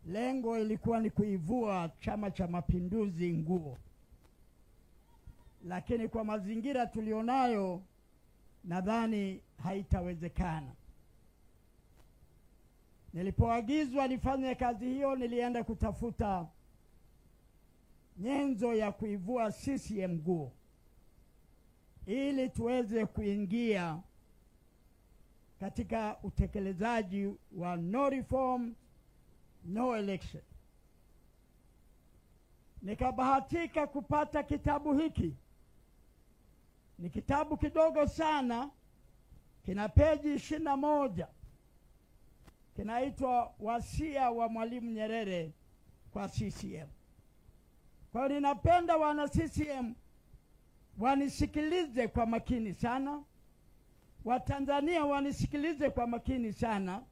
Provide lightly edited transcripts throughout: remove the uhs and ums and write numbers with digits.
lengo ilikuwa ni kuivua Chama cha Mapinduzi nguo, lakini kwa mazingira tulionayo nadhani haitawezekana. Nilipoagizwa nifanye kazi hiyo, nilienda kutafuta nyenzo ya kuivua CCM nguo ili tuweze kuingia katika utekelezaji wa no reform no election. Nikabahatika kupata kitabu hiki. Ni kitabu kidogo sana, kina peji 21. Kinaitwa Wasia wa Mwalimu Nyerere kwa CCM. Kwa hiyo ninapenda wana CCM wanisikilize kwa makini sana, Watanzania wanisikilize kwa makini sana,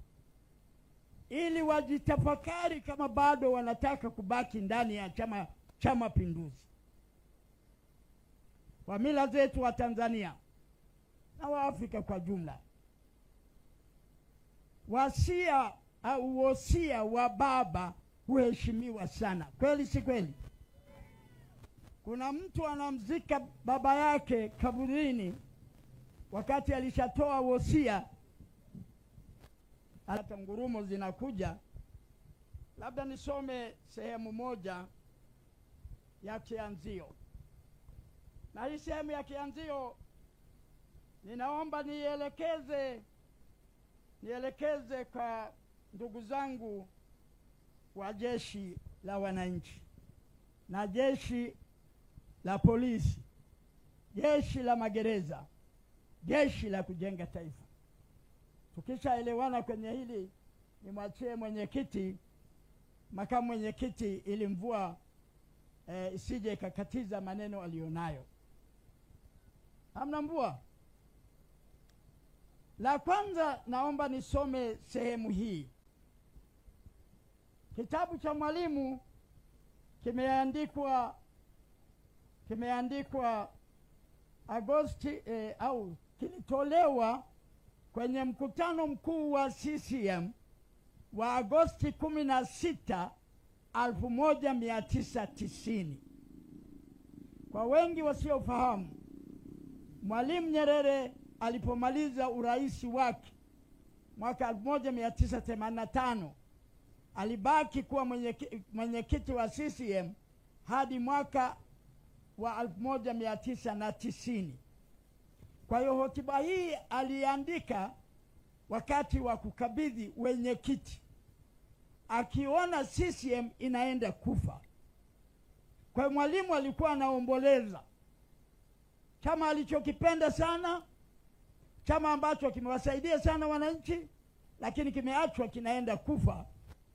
ili wajitafakari kama bado wanataka kubaki ndani ya Chama cha Mapinduzi. Kwa mila zetu wa Tanzania na wa Afrika kwa jumla, wasia au wosia wa baba huheshimiwa sana. Kweli si kweli? Kuna mtu anamzika baba yake kaburini wakati alishatoa wosia, hata ngurumo zinakuja. Labda nisome sehemu moja ya kianzio, na hii sehemu ya kianzio ninaomba nielekeze kwa ndugu zangu wa Jeshi la Wananchi na Jeshi la Polisi, Jeshi la Magereza, Jeshi la Kujenga Taifa. Tukishaelewana kwenye hili, nimwachie mwenyekiti, makamu mwenyekiti, ili mvua isije ikakatiza maneno alionayo. Hamna mvua. La kwanza naomba nisome sehemu hii. Kitabu cha Mwalimu kimeandikwa Agosti au kilitolewa kwenye mkutano mkuu wa CCM wa Agosti 16, 1990. Kwa wengi wasiofahamu, Mwalimu Nyerere alipomaliza urais wake mwaka 1985, alibaki kuwa mwenyekiti wa CCM hadi mwaka wa 1990. Kwa hiyo hotuba hii aliandika wakati wa kukabidhi wenyekiti, akiona CCM inaenda kufa. Kwa hiyo Mwalimu alikuwa anaomboleza chama alichokipenda sana, chama ambacho kimewasaidia sana wananchi, lakini kimeachwa kinaenda kufa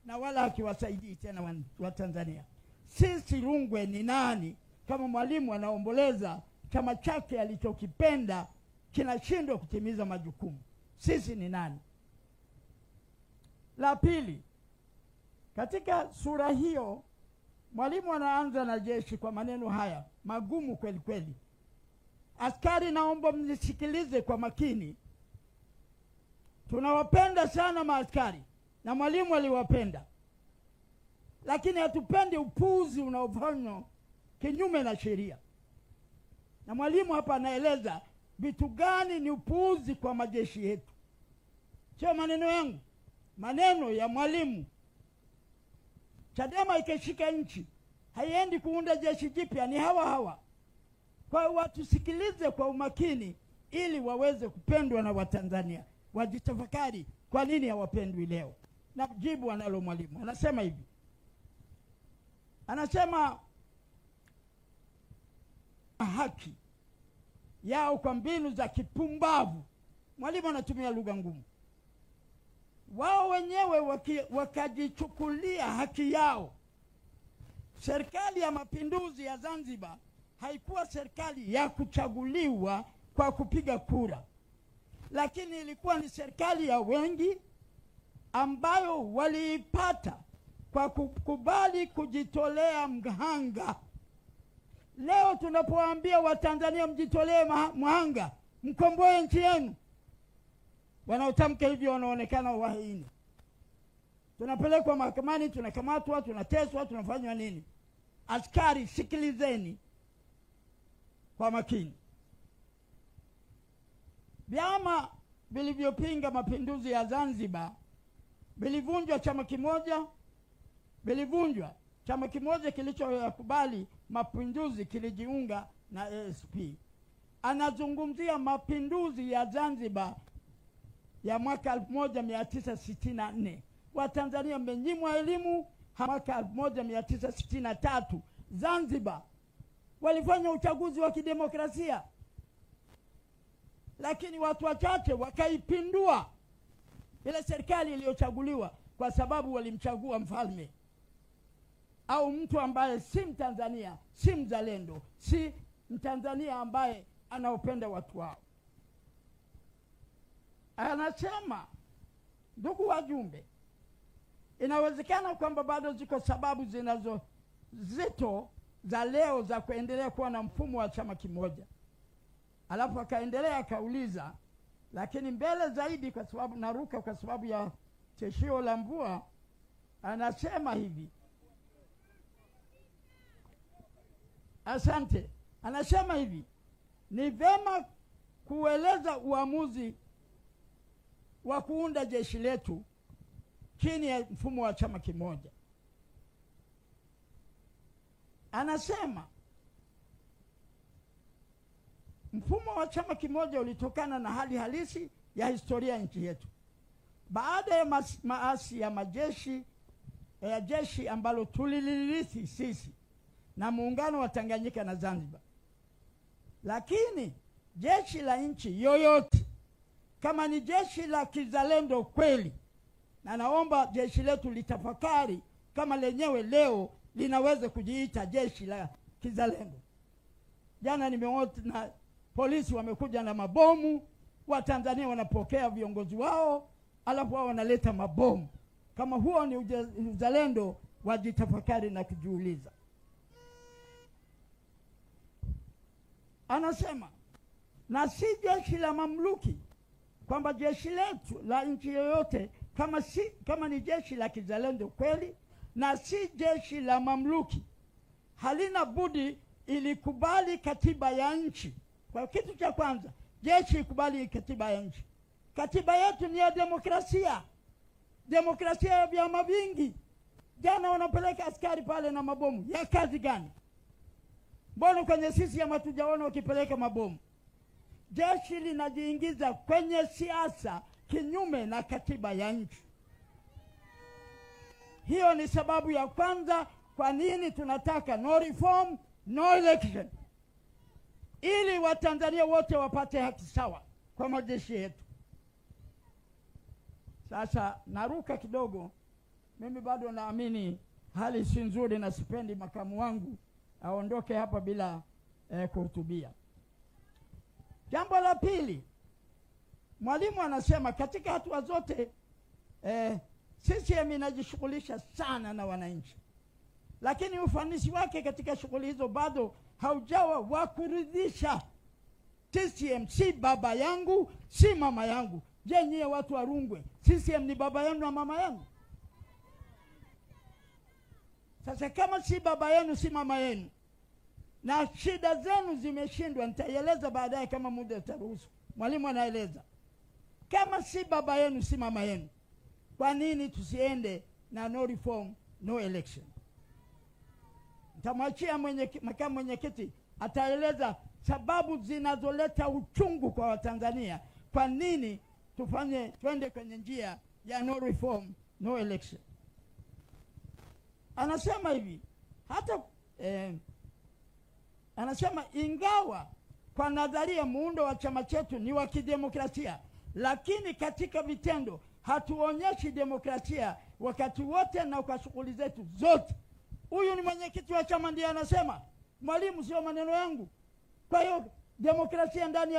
na wala hakiwasaidii tena wa Tanzania. Sisi Rungwe ni nani kama Mwalimu anaomboleza chama chake alichokipenda kinashindwa kutimiza majukumu? Sisi ni nani? La pili, katika sura hiyo Mwalimu anaanza na jeshi kwa maneno haya magumu kweli kweli. Askari, naomba mnisikilize kwa makini. Tunawapenda sana maaskari na Mwalimu aliwapenda, lakini hatupendi upuuzi unaofanywa kinyume na sheria. Na Mwalimu hapa anaeleza vitu gani ni upuuzi kwa majeshi yetu. Sio maneno yangu, maneno ya Mwalimu. Chadema ikishika nchi haiendi kuunda jeshi jipya, ni hawa. Kwa hiyo watusikilize kwa umakini ili waweze kupendwa na Watanzania. Wajitafakari kwa nini hawapendwi leo. Na jibu analo Mwalimu. Anasema hivi. Anasema haki yao kwa mbinu za kipumbavu. Mwalimu anatumia lugha ngumu. Wao wenyewe wakajichukulia haki yao. Serikali ya Mapinduzi ya Zanzibar haikuwa serikali ya kuchaguliwa kwa kupiga kura, lakini ilikuwa ni serikali ya wengi ambayo waliipata kwa kukubali kujitolea mhanga. Leo tunapowaambia Watanzania mjitolee mhanga, mkomboe nchi yenu, wanaotamka hivyo wanaonekana wahaini. tunapelekwa mahakamani, tunakamatwa, tunateswa, tunafanywa nini? Askari, sikilizeni kwa makini. Vyama vilivyopinga mapinduzi ya Zanzibar vilivunjwa. Chama kimoja kilichokubali mapinduzi kilijiunga na ASP. Anazungumzia mapinduzi ya Zanzibar ya mwaka 1964. Watanzania mmenyimwa elimu. Mwaka 1963 Zanzibar walifanya uchaguzi wa kidemokrasia, lakini watu wachache wakaipindua ile serikali iliyochaguliwa kwa sababu walimchagua mfalme au mtu ambaye si Mtanzania, si mzalendo, si Mtanzania ambaye anaopenda watu wao. Anasema, ndugu wajumbe, inawezekana kwamba bado ziko sababu zito za leo za kuendelea kuwa na mfumo wa chama kimoja. Alafu akaendelea akauliza, lakini mbele zaidi, kwa sababu naruka kwa sababu ya tishio la mvua, anasema hivi. Asante. Anasema hivi, ni vema kueleza uamuzi wa kuunda jeshi letu chini ya mfumo wa chama kimoja. Anasema mfumo wa chama kimoja ulitokana na hali halisi ya historia ya nchi yetu. Baada ya maasi ya jeshi ambalo tulilirithi sisi na muungano wa Tanganyika na Zanzibar. Lakini jeshi la nchi yoyote, kama ni jeshi la kizalendo kweli, na naomba jeshi letu litafakari kama lenyewe leo linaweza kujiita jeshi la kizalendo. Jana nimeona na polisi wamekuja na mabomu, Watanzania wanapokea viongozi wao, alafu wao wanaleta mabomu. Kama huo ni uzalendo, wajitafakari na kujiuliza. Anasema, na si jeshi la mamluki, kwamba jeshi letu la nchi yoyote kama ni jeshi la kizalendo kweli na si jeshi la mamluki, halina budi ilikubali katiba ya nchi. Kwa kitu cha kwanza, jeshi ikubali katiba ya nchi. Katiba yetu ni ya demokrasia, demokrasia ya vyama vingi. Jana wanapeleka askari pale na mabomu ya kazi gani? Mbona kwenye sisi ya hatujaona wakipeleka mabomu? Jeshi linajiingiza kwenye siasa kinyume na katiba ya nchi. Hiyo ni sababu ya kwanza kwa nini tunataka no reform, no election, ili Watanzania wote wapate haki sawa kwa majeshi yetu. Sasa naruka kidogo, mimi bado naamini hali si nzuri na sipendi makamu wangu aondoke hapa bila kuhutubia. Jambo la pili, Mwalimu anasema katika hatua zote CCM inajishughulisha sana na wananchi, lakini ufanisi wake katika shughuli hizo bado haujawa wa kuridhisha. CCM si baba yangu, si mama yangu. Je, nyie watu wa Rungwe, CCM ni baba yenu na mama yenu? Sasa kama si baba yenu, si mama yenu, na shida zenu zimeshindwa, nitaieleza baadaye kama muda utaruhusu. Mwalimu anaeleza, kama si baba yenu, si mama yenu, kwa nini tusiende na no reform, no election? Nitamwachia makamu mwenyekiti ataeleza sababu zinazoleta uchungu kwa Watanzania, kwa nini twende kwenye njia ya no reform, no election. Anasema hivi, anasema ingawa kwa nadharia muundo wa chama chetu ni wa kidemokrasia, lakini katika vitendo hatuonyeshi demokrasia wakati wote na kwa shughuli zetu zote. Huyu ni mwenyekiti wa chama ndiye anasema, Mwalimu, sio maneno yangu. Kwa hiyo demokrasia ndani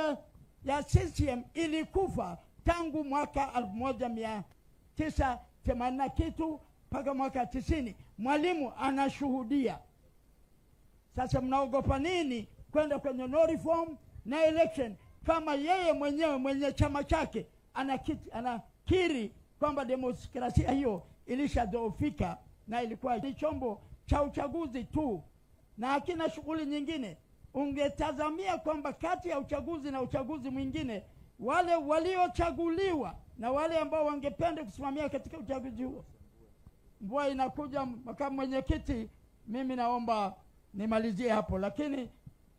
ya CCM ilikufa tangu mwaka 1980 kitu mpaka mwaka 90. Mwalimu anashuhudia. Sasa mnaogopa nini kwenda kwenye no reform na election kama yeye mwenyewe mwenye chama chake anakiri kwamba demokrasia hiyo ilishadhoofika na ilikuwa ni chombo cha uchaguzi tu na hakina shughuli nyingine. Ungetazamia kwamba kati ya uchaguzi na uchaguzi mwingine, wale waliochaguliwa na wale ambao wangependa kusimamia katika uchaguzi huo. Mvua inakuja, makamu mwenyekiti, mimi naomba nimalizie hapo, lakini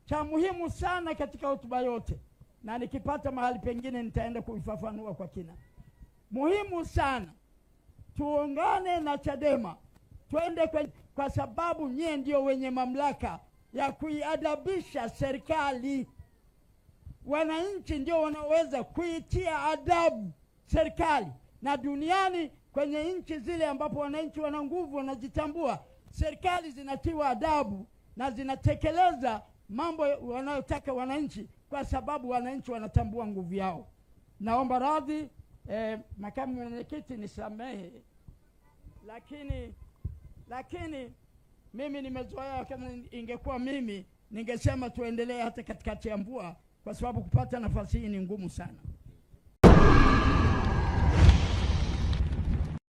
cha muhimu sana katika hotuba yote, na nikipata mahali pengine nitaenda kuifafanua kwa kina, muhimu sana tuungane na Chadema, twende kwa sababu nyie ndio wenye mamlaka ya kuiadabisha serikali. Wananchi ndio wanaweza kuitia adabu serikali, na duniani kwenye nchi zile ambapo wananchi wana nguvu, wanajitambua, serikali zinatiwa adabu na zinatekeleza mambo wanayotaka wananchi, kwa sababu wananchi wanatambua nguvu yao. Naomba radhi, makamu mwenyekiti, nisamehe, lakini mimi nimezoea, kama ingekuwa mimi ningesema tuendelee hata katikati ya mvua, kwa sababu kupata nafasi hii ni ngumu sana.